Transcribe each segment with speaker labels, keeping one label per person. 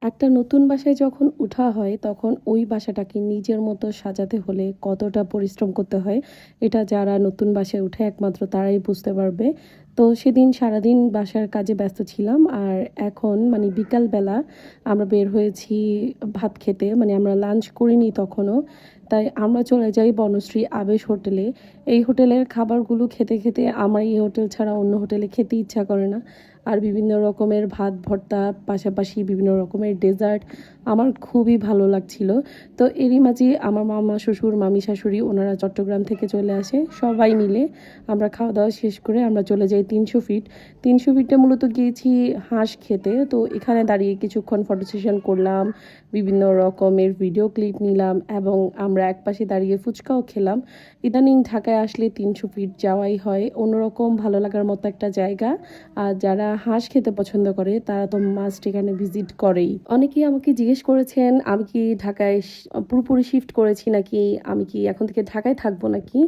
Speaker 1: একটা নতুন বাসায় যখন উঠা হয় তখন ওই বাসাটাকে নিজের মতো সাজাতে হলে কতটা পরিশ্রম করতে হয় এটা যারা নতুন বাসায় উঠে একমাত্র তারাই বুঝতে পারবে। তো সেদিন সারাদিন বাসার কাজে ব্যস্ত ছিলাম আর এখন মানে বিকালবেলা আমরা বের হয়েছি ভাত খেতে, মানে আমরা লাঞ্চ করিনি তখনও। তাই আমরা চলে যাই বনশ্রী আবেশ হোটেলে। এই হোটেলের খাবারগুলো খেতে খেতে আমার এই হোটেল ছাড়া অন্য হোটেলে খেতে ইচ্ছা করে না। আর বিভিন্ন রকমের ভাত ভর্তা, পাশাপাশি বিভিন্ন রকমের ডেজার্ট আমার খুবই ভালো লাগছিল। তো এরই মাঝে আমার মামা শ্বশুর মামি শাশুড়ি ওনারা চট্টগ্রাম থেকে চলে আসে, সবাই মিলে আমরা খাওয়া দাওয়া শেষ করে আমরা চলে যাই 300 ফিট। 300 ফিটে মূলত গিয়েছি হাঁস খেতে। তো এখানে দাঁড়িয়ে কিছুক্ষণ ফটো সেশন করলাম, বিভিন্ন রকমের ভিডিও ক্লিপ নিলাম এবং আমরা একপাশে দাঁড়িয়ে ফুচকাও খেলাম। ইদানিং ঢাকায় আসলে 300 ফিট যাওয়াই হয়, অন্যরকম ভালো লাগার মতো একটা জায়গা। আর যারা হাঁস খেতে পছন্দ করে তারা তো মাস্ট এখানে ভিজিট করেই। অনেকেই আমাকে জিজ্ঞেস করেছেন আমি কি ঢাকায় পুরোপুরি শিফট করেছি নাকি, আমি কি এখন থেকে ঢাকায় থাকবো নাকি।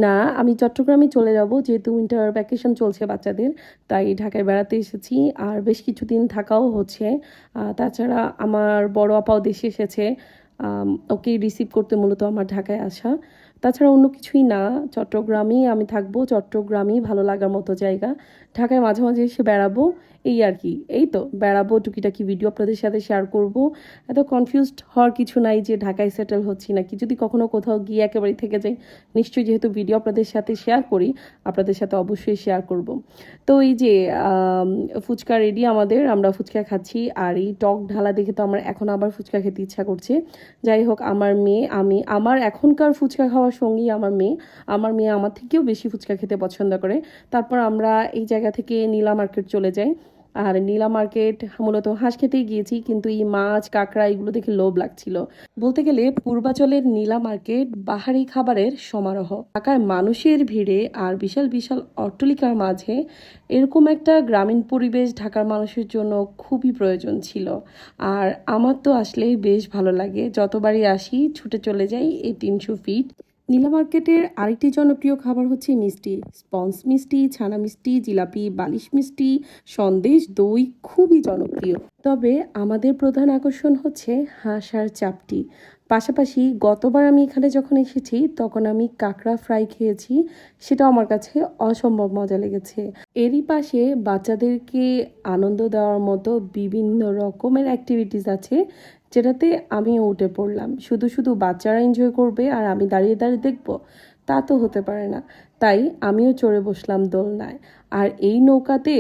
Speaker 1: না, আমি চট্টগ্রামে চলে যাব, যেহেতু উইন্টার ভ্যাকেশন চলছে বাচ্চাদের, তাই ঢাকায় বেড়াতে এসেছি আর বেশ কিছুদিন থাকাও হচ্ছে। তাছাড়া আমার বড় আপাও দেশে এসেছে, ওকে রিসিভ করতে মূলত আমার ঢাকায় আসা। তাছাড়া অন্য কিছুই না, চট্টগ্রামেই আমি থাকবো, চট্টগ্রামই ভালো লাগার মতো জায়গা। ঢাকায় মাঝে মাঝে এসে বেড়াবো, এই আর কি। এই তো বেড়াবো, টুকিটাকি ভিডিও আপনাদের সাথে শেয়ার করব। এত কনফিউজড হওয়ার কিছু নাই যে ঢাকায় সেটেল হচ্ছি নাকি, যদি কখনো কোথাও গিয়ে একেবারে থেকে যাই নিশ্চয়ই, যেহেতু ভিডিও আপনাদের সাথে শেয়ার করি আপনাদের সাথে অবশ্যই শেয়ার করব। তো এই যে ফুচকা রেডি আমাদের, আমরা ফুচকা খাচ্ছি আর এই টক ঢালা দেখে তো আমার এখন আবার ফুচকা খেতে ইচ্ছা করছে। যাই হোক, আমার মেয়ে, আমার এখনকার ফুচকা খাওয়ার সঙ্গী আমার মেয়ে। আমার মেয়ে আমার থেকেও বেশি ফুচকা খেতে পছন্দ করে। তারপর আমরা এই জায়গা থেকে নীলা মার্কেট চলে যাই। আর নীলা মার্কেট মূলত হাঁস খেতেই গিয়েছি, কিন্তু এই মাছ কাঁকড়া এগুলো দেখে লোভ লাগছিল। বলতে গেলে পূর্বাচলের নীলা মার্কেট বাহারি খাবারের সমারোহ। ঢাকার মানুষের ভিড়ে আর বিশাল বিশাল অট্টালিকার মাঝে এরকম একটা গ্রামীণ পরিবেশ ঢাকার মানুষের জন্য খুবই প্রয়োজন ছিল। আর আমার তো আসলেই বেশ ভালো লাগে, যতবারই আসি ছুটে চলে যাই এই 300 ফিট। নীলা মার্কেটের আরেকটি জনপ্রিয় খাবার হচ্ছে মিষ্টি, স্পঞ্জ মিষ্টি, ছানা মিষ্টি, জিলাপি, বালিশ মিষ্টি, সন্দেশ, দই খুবই জনপ্রিয়। তবে আমাদের প্রধান আকর্ষণ হচ্ছে হাঁস আর চাপটি। পাশাপাশি গতবার আমি এখানে যখন এসেছি তখন আমি কাঁকড়া ফ্রাই খেয়েছি, সেটা আমার কাছে অসম্ভব মজা লেগেছে। এরই পাশে বাচ্চাদেরকে আনন্দ দেওয়ার মতো বিভিন্ন রকমের অ্যাক্টিভিটিস আছে, যেটাতে আমিও উঠে পড়লাম। শুধু শুধু বাচ্চারা এনজয় করবে আর আমি দাঁড়িয়ে দাঁড়িয়ে দেখবো, তা তো হতে পারে না। তাই আমিও চড়ে বসলাম দোলনায়। আর এই নৌকাতে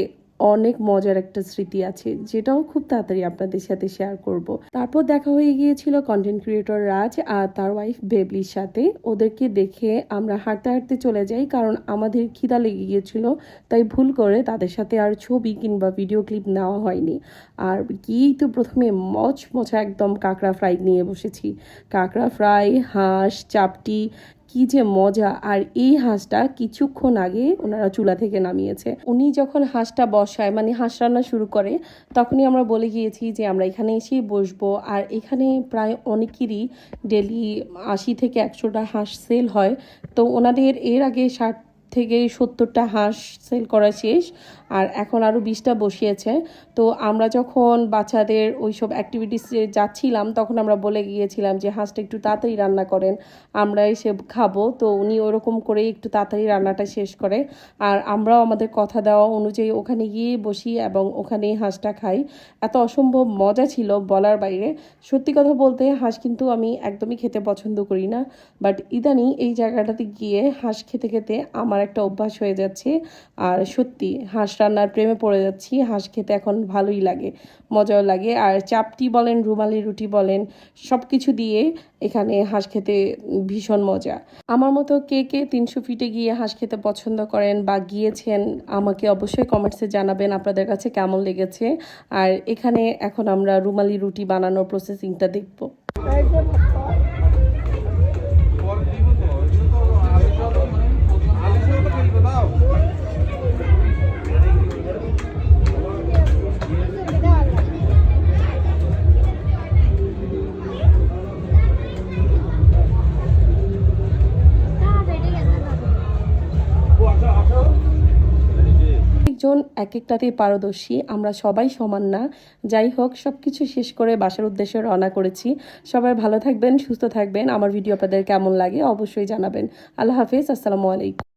Speaker 1: অনেক মজার একটা স্মৃতি আছে, যেটাও খুব তাড়াতাড়ি আপনাদের সাথে শেয়ার করব। তারপর দেখা হয়ে গিয়েছিল কন্টেন্ট ক্রিয়েটর রাজ আর তার ওয়াইফ বেবলির সাথে। ওদেরকে দেখে আমরা হাঁটতে হাঁটতে চলে যাই, কারণ আমাদের খিদা লেগে গিয়েছিল। তাই ভুল করে তাদের সাথে আর ছবি কিংবা ভিডিও ক্লিপ নেওয়া হয়নি। আর গিয়েই তো প্রথমে মচমচা একদম কাঁকড়া ফ্রাই নিয়ে বসেছি। কাঁকড়া ফ্রাই, হাঁস, চাপটি, কি যে মজা। আর এই হাঁসটা কিছুক্ষণ আগে ওনারা চুলা থেকে নামিয়েছে। উনি যখন হাঁসটা বসায়, মানে হাঁস রান্না শুরু করে, তখনই আমরা বলে গিয়েছি যে আমরা এখানে এসেই বসবো। আর এখানে প্রায় অনেকেরই ডেলি 80 থেকে 100টা হাঁস সেল হয়। তো ওনাদের এর আগে 60 থেকে 70টা হাঁস সেল করা শেষ, আর এখন আরও 20টা বসিয়েছে। তো আমরা যখন বাচ্চাদের ওইসব অ্যাক্টিভিটিসে যাচ্ছিলাম তখন আমরা বলে গিয়েছিলাম যে হাঁসটা একটু তাড়াতাড়ি রান্না করেন, আমরা এসে খাবো। তো উনি ওরকম করেই একটু তাড়াতাড়ি রান্নাটা শেষ করে, আর আমরাও আমাদের কথা দেওয়া অনুযায়ী ওখানে গিয়ে বসি এবং ওখানেই হাঁসটা খাই। এত অসম্ভব মজা ছিল বলার বাইরে। সত্যি কথা বলতে হাঁস কিন্তু আমি একদমই খেতে পছন্দ করি না, বাট ইদানিং এই জায়গাটাতে গিয়ে হাঁস খেতে খেতে আমার একটা অভ্যাস হয়ে যাচ্ছে। আর সত্যি হাঁস রান্নার প্রেমে পড়ে যাচ্ছি, হাঁস খেতে এখন ভালোই লাগে, মজাও লাগে। আর চাপটি বলেন, রুমালি রুটি বলেন, সব কিছু দিয়ে এখানে হাঁস খেতে ভীষণ মজা। আমার মতো কে কে 300 ফিটে গিয়ে হাঁস খেতে পছন্দ করেন বা গিয়েছেন আমাকে অবশ্যই কমেন্টসে জানাবেন আপনাদের কাছে কেমন লেগেছে। আর এখানে এখন আমরা রুমালি রুটি বানানোর প্রসেসিংটা দেখব। একজন এক একটাতেই পারদর্শী, আমরা সবাই সমান না। যাই হোক, সব কিছু শেষ করে বাসার উদ্দেশ্যে রওনা করেছি। সবাই ভালো থাকবেন, সুস্থ থাকবেন। আমার ভিডিও আপনাদের কেমন লাগে অবশ্যই জানাবেন। আল্লাহ হাফেজ, আসসালামু আলাইকুম।